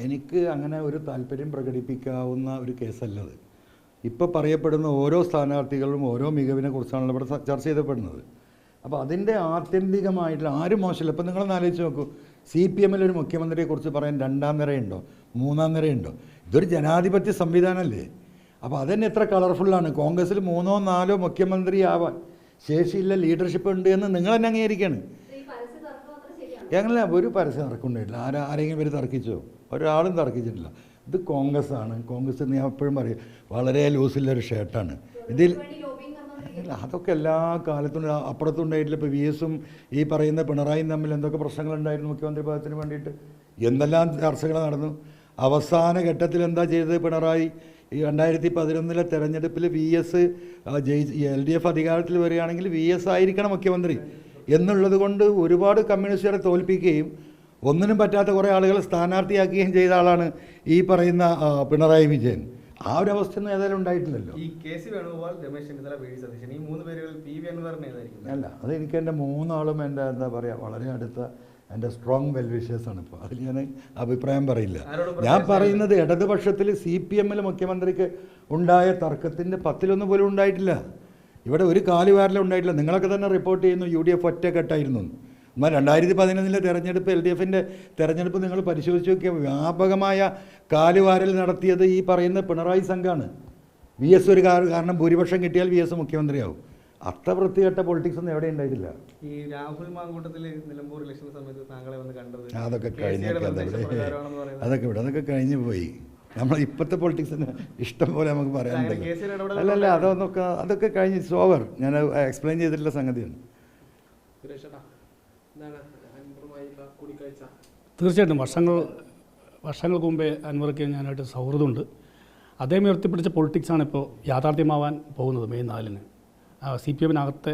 എനിക്ക് അങ്ങനെ ഒരു താല്പര്യം പ്രകടിപ്പിക്കാവുന്ന ഒരു കേസല്ലത്. ഇപ്പോൾ പറയപ്പെടുന്ന ഓരോ സ്ഥാനാർത്ഥികളും ഓരോ മികവിനെ കുറിച്ചാണല്ലോ ഇവിടെ ചർച്ച ചെയ്യപ്പെടുന്നത്. അപ്പോൾ അതിൻ്റെ ആത്യന്തികമായിട്ടുള്ള ആരും മോശമില്ല. ഇപ്പം നിങ്ങളൊന്ന് ആലോചിച്ച് നോക്കൂ, CPM ഒരു മുഖ്യമന്ത്രിയെക്കുറിച്ച് പറയാൻ രണ്ടാം നിരയുണ്ടോ മൂന്നാം നിരയുണ്ടോ? ഇതൊരു ജനാധിപത്യ സംവിധാനമല്ലേ? അപ്പോൾ അതന്നെ എത്ര കളർഫുള്ളാണ്. കോൺഗ്രസ്സിൽ 3ഓ 4ഓ മുഖ്യമന്ത്രി ആവാൻ ശേഷിയില്ല, ലീഡർഷിപ്പ് ഉണ്ട് എന്ന് നിങ്ങൾ തന്നെ അംഗീകരിക്കുകയാണ്. ഞങ്ങളെ ഒരു പരസ്യം തർക്കമുണ്ടായിട്ടില്ല. ആരെങ്കിലും പേര് തർക്കിച്ചോ? ഒരാളും തർക്കിച്ചിട്ടില്ല. ഇത് കോൺഗ്രസ് ആണ്. കോൺഗ്രസ് ഞാൻ എപ്പോഴും പറയും വളരെ ലൂസില്ലൊരു ഷർട്ടാണ് ഇതിൽ. അതൊക്കെ എല്ലാ കാലത്തും അപ്പുറത്തും ഉണ്ടായിട്ടില്ല. ഇപ്പോൾ VS-ഉം ഈ പറയുന്ന പിണറായിയും തമ്മിൽ എന്തൊക്കെ പ്രശ്നങ്ങളുണ്ടായിരുന്നു മുഖ്യമന്ത്രി പദത്തിന് വേണ്ടിയിട്ട്, എന്തെല്ലാം ചർച്ചകൾ നടന്നു. അവസാന ഘട്ടത്തിൽ എന്താ ചെയ്തത് പിണറായി? ഈ 2011 തെരഞ്ഞെടുപ്പിൽ VS LDF അധികാരത്തിൽ വരികയാണെങ്കിൽ VS ആയിരിക്കണം മുഖ്യമന്ത്രി എന്നുള്ളത് കൊണ്ട് ഒരുപാട് കമ്മ്യൂണിസ്റ്റുകാരെ തോൽപ്പിക്കുകയും ഒന്നിനും പറ്റാത്ത കുറേ ആളുകളെ സ്ഥാനാർത്ഥിയാക്കുകയും ചെയ്ത ആളാണ് ഈ പറയുന്ന പിണറായി വിജയൻ. ആ ഒരു അവസ്ഥയൊന്നും ഏതായാലും ഉണ്ടായിട്ടില്ലല്ലോ. ഈ KC വേണുഗോപാൽ, രമേശ് ചെന്നിത്തല, VD സതീശൻ, ഈ 3 പേരുകൾ PV അൻവറിന് ഏതായിരിക്കും? അല്ല, അത് എനിക്ക് എൻ്റെ 3 ആളും എൻ്റെ എന്താ പറയുക വളരെ അടുത്ത എൻ്റെ സ്ട്രോങ് വെൽവിഷേഴ്സാണ്. ഇപ്പോൾ അതിൽ ഞാൻ അഭിപ്രായം പറയില്ല. ഞാൻ പറയുന്നത് ഇടതുപക്ഷത്തിൽ CPM മുഖ്യമന്ത്രിക്ക് ഉണ്ടായ തർക്കത്തിൻ്റെ 10-1 പോലും ഉണ്ടായിട്ടില്ല. ഇവിടെ ഒരു കാലുവാരലും ഉണ്ടായിട്ടില്ല. നിങ്ങളൊക്കെ തന്നെ റിപ്പോർട്ട് ചെയ്യുന്നു UDF ഒറ്റക്കെട്ടായിരുന്നു. എന്നാൽ 2011 തെരഞ്ഞെടുപ്പ് LDF-ൻ്റെ തെരഞ്ഞെടുപ്പ് നിങ്ങൾ പരിശോധിച്ച് നോക്കിയാൽ വ്യാപകമായ കാലുവാരൽ നടത്തിയത് ഈ പറയുന്ന പിണറായി സംഘമാണ്. VS ഒരു കാരണം ഭൂരിപക്ഷം കിട്ടിയാൽ VS മുഖ്യമന്ത്രിയാവും. അത്ര വൃത്തികെട്ട പൊളിറ്റിക്സ് ഒന്നും എവിടെ ഉണ്ടായിട്ടില്ല. ഈ രാഹുൽ മാങ്കൂട്ടത്തിൽ നിലമ്പൂർ ഇലക്ഷൻ സമയത്ത് താങ്കളെ വന്ന് കണ്ടത് അതൊക്കെ അതൊക്കെ കഴിഞ്ഞു പോയി. നമ്മൾ ഇപ്പോഴത്തെ പൊളിറ്റിക്സിന് ഇഷ്ടം പോലെ നമുക്ക് പറയാനുണ്ടല്ലോ. അല്ലല്ല, അതൊക്കെ കഴിഞ്ഞ് സോവർ. ഞാൻ എക്സ്പ്ലെയിൻ ചെയ്തിട്ടുള്ള സംഗതിയാണ്. തീർച്ചയായിട്ടും വർഷങ്ങൾക്ക് മുമ്പേ അൻവർക്ക് ഞാനായിട്ട് സൗഹൃദമുണ്ട്. അദ്ദേഹം ഉയർത്തിപ്പിടിച്ച പൊളിറ്റിക്സാണ് ഇപ്പോൾ യാഥാർത്ഥ്യമാവാൻ പോകുന്നത്. മെയ് 4-ന് CPM-നകത്തെ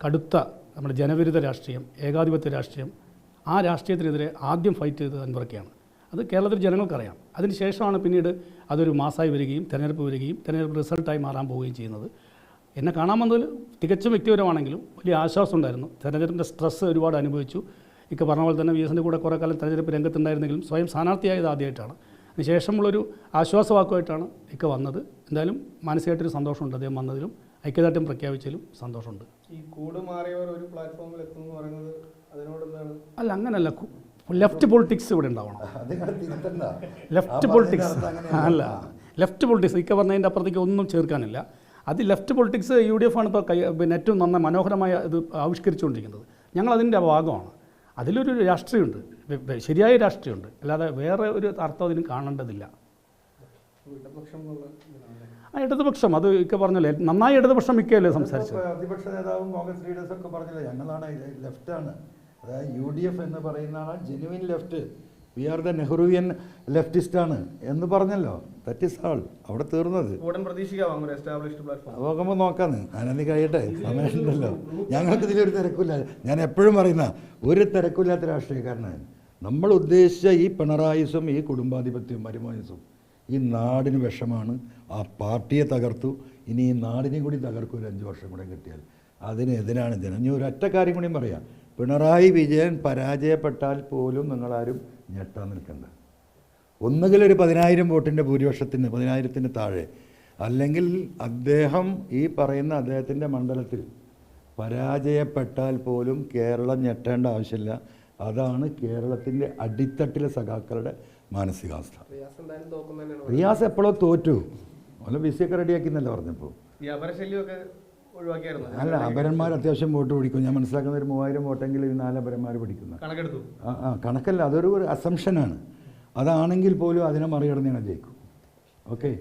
കടുത്ത നമ്മുടെ ജനവിരുദ്ധ രാഷ്ട്രീയം, ഏകാധിപത്യ രാഷ്ട്രീയം, ആ രാഷ്ട്രീയത്തിനെതിരെ ആദ്യം ഫൈറ്റ് ചെയ്തത് അൻവർക്കെയാണ്. അത് കേരളത്തിൽ ജനങ്ങൾക്കറിയാം. അതിനുശേഷമാണ് പിന്നീട് അതൊരു മാസമായി വരികയും തെരഞ്ഞെടുപ്പ് റിസൾട്ടായി മാറാൻ പോവുകയും ചെയ്യുന്നത്. എന്നെ കാണാൻ വന്നതിൽ തികച്ചും വ്യക്തിപരമാണെങ്കിലും വലിയ ആശ്വാസം ഉണ്ടായിരുന്നു. തെരഞ്ഞെടുപ്പിൻ്റെ സ്ട്രെസ്സ് ഒരുപാട് അനുഭവിച്ചു. ഇക്കെ പറഞ്ഞ പോലെ തന്നെ VS-ൻ്റെ കൂടെ കുറേ കാലം തെരഞ്ഞെടുപ്പ് രംഗത്തുണ്ടായിരുന്നെങ്കിലും സ്വയം സ്ഥാനാർത്ഥിയായത് ആദ്യമായിട്ടാണ്. അതിനുശേഷമുള്ളൊരു ആശ്വാസവാക്കുമായിട്ടാണ് ഇക്കെ വന്നത്. എന്തായാലും മാനസികമായിട്ടൊരു സന്തോഷമുണ്ട് അദ്ദേഹം വന്നതിലും, ഐക്യദാർഢ്യം പ്രഖ്യാപിച്ചതിലും സന്തോഷമുണ്ട്. ഈ കൂട് മാറിയവർ ഒരു പ്ലാറ്റ്ഫോമിൽ എത്തുമെന്ന് പറയുന്നത് അതിനോട് എന്താണ്? അല്ല, അങ്ങനല്ല. ലെഫ്റ്റ് പൊളിറ്റിക്സ് ഇവിടെ ഉണ്ടാവണം. ലെഫ്റ്റ് പൊളിറ്റിക്സ് അല്ല, ലെഫ്റ്റ് പൊളിറ്റിക്സ് ഇക്കെ പറഞ്ഞതിൻ്റെ അപ്പുറത്തേക്ക് ഒന്നും ചേർക്കാനില്ല. അത് ലെഫ്റ്റ് പൊളിറ്റിക്സ് UDF ആണ് ഇപ്പോൾ പിന്നെ ഏറ്റവും നന്നായി മനോഹരമായ ഇത് ആവിഷ്കരിച്ചുകൊണ്ടിരിക്കുന്നത്. ഞങ്ങൾ അതിൻ്റെ ഭാഗമാണ്. അതിലൊരു രാഷ്ട്രീയമുണ്ട്, ശരിയായ രാഷ്ട്രീയമുണ്ട്. അല്ലാതെ വേറെ ഒരു അർത്ഥം അതിന് കാണേണ്ടതില്ല. ഇടതുപക്ഷം അത് ഇക്കെ പറഞ്ഞല്ലേ, നന്നായി ഇടതുപക്ഷം മിക്കല്ലേ സംസാരിച്ചത്. പ്രതിപക്ഷ നേതാവും കോൺഗ്രസ് ലീഡേഴ്സൊക്കെ പറഞ്ഞില്ലേ ഞങ്ങളാണ് ലെഫ്റ്റാണ്. അതായത് UDF എന്ന് പറയുന്ന ആളാണ് genuine left. We are the Nehruvian ലെഫ്റ്റിസ്റ്റാണ് എന്ന് പറഞ്ഞല്ലോ. That is all. അവിടെ തീർന്നത്. നോക്കുമ്പോൾ നോക്കാന്ന് ഞാനത് കഴിയട്ടെ, സമയമുണ്ടല്ലോ. ഞങ്ങൾക്ക് ഇതിലൊരു തിരക്കില്ല. ഞാൻ എപ്പോഴും പറയുന്ന ഒരു തിരക്കില്ലാത്ത രാഷ്ട്രീയക്കാരനാണ്. നമ്മൾ ഉദ്ദേശിച്ച ഈ പിണറായിസും ഈ കുടുംബാധിപത്യവും മരുമോനിസും ഈ നാടിന് വിഷമാണ്. ആ പാർട്ടിയെ തകർത്തു. ഇനി ഈ നാടിനെയും കൂടി തകർക്കും. ഒരു 5 വർഷം കൂടെ കിട്ടിയാൽ അതിനെതിരാണ് ജനം. ഇനി ഒരൊറ്റ കാര്യം കൂടിയും പറയാം. പിണറായി വിജയൻ പരാജയപ്പെട്ടാൽ പോലും നിങ്ങളാരും ഞെട്ടാൻ നിൽക്കണ്ട. ഒന്നുകിൽ ഒരു 10,000 വോട്ടിൻ്റെ ഭൂരിപക്ഷത്തിന് 10,000-ന് താഴെ, അല്ലെങ്കിൽ അദ്ദേഹം ഈ പറയുന്ന അദ്ദേഹത്തിൻ്റെ മണ്ഡലത്തിൽ പരാജയപ്പെട്ടാൽ പോലും കേരളം ഞെട്ടേണ്ട ആവശ്യമില്ല. അതാണ് കേരളത്തിൻ്റെ അടിത്തട്ടിലെ സഖാക്കളുടെ മാനസികാവസ്ഥ. റിയാസ് എപ്പോഴോ തോറ്റു. അല്ല, VC-ഒക്കെ റെഡിയാക്കിന്നല്ല പറഞ്ഞപ്പോൾ. അല്ല, അപരന്മാർ അത്യാവശ്യം വോട്ട് പിടിക്കും. ഞാൻ മനസ്സിലാക്കുന്ന ഒരു 3000 വോട്ടെങ്കിൽ 4 അപരന്മാർ പിടിക്കുന്ന കണക്കല്ല. അതൊരു അസംഷനാണ്. അതാണെങ്കിൽ പോലും അതിനെ മറികടന്ന് ഞങ്ങൾ ജയിക്കും. ഓക്കെ.